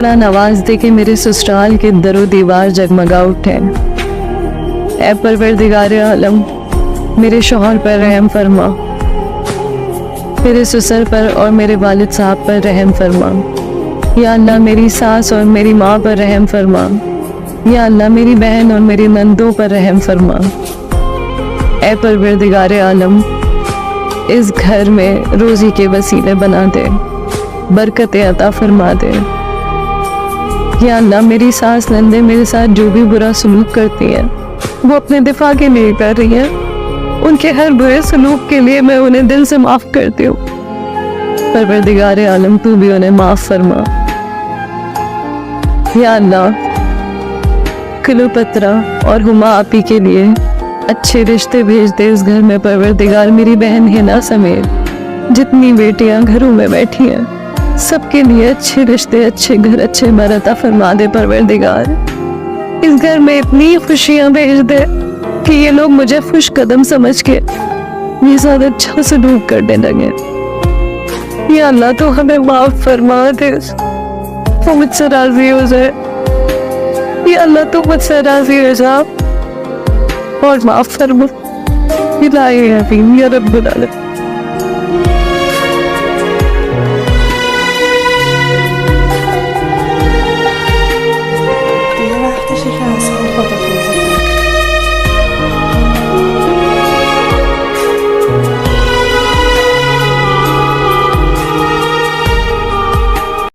बड़ा नवाज दे के मेरे ससुराल के दरो दीवार जगमगा उठे। ऐ परवरदिगार आलम, मेरे शौहर पर रहम फरमा, मेरे ससुर पर और मेरे वालिद साहब पर रहम फरमा। या अल्लाह मेरी सास और मेरी माँ पर रहम फरमा। या अल्लाह मेरी बहन और मेरी नंदों पर रहम फरमा। ऐ परवरदिगार आलम, इस घर में रोज़ी के वसीले बना दे, बरकतें अता फरमा दे। या अल्लाह मेरी सास नंदे मेरे साथ जो भी बुरा सलूक करती हैं वो अपने दिफा के लिए कर रही हैं। उनके हर बुरे सलूक के लिए मैं उन्हें दिल से माफ करती हूँ। परवरदिगार आलम, तू भी उन्हें माफ फरमा। या अल्लाह क्लियोपेत्रा और हुमा आपी के लिए अच्छे रिश्ते भेज दे इस घर में। परवरदिगार, मेरी बहन हिना समेत जितनी बेटियां घरों में बैठी हैं सबके लिए अच्छे रिश्ते, अच्छे घर, अच्छे मर्द अता फरमा दे। परवरदिगार, इस घर में इतनी खुशियां भेज दे कि ये लोग मुझे खुश कदम समझ के ये ज्यादा अच्छा सलूक करने लगे। या अल्लाह तो हमें माफ फरमा दे, तो मुझसे राजी हो जाए। या अल्लाह तो मुझसे राजी हो जा और माफ फरमा। इलाही हकीम या रब्बुल आलमीन।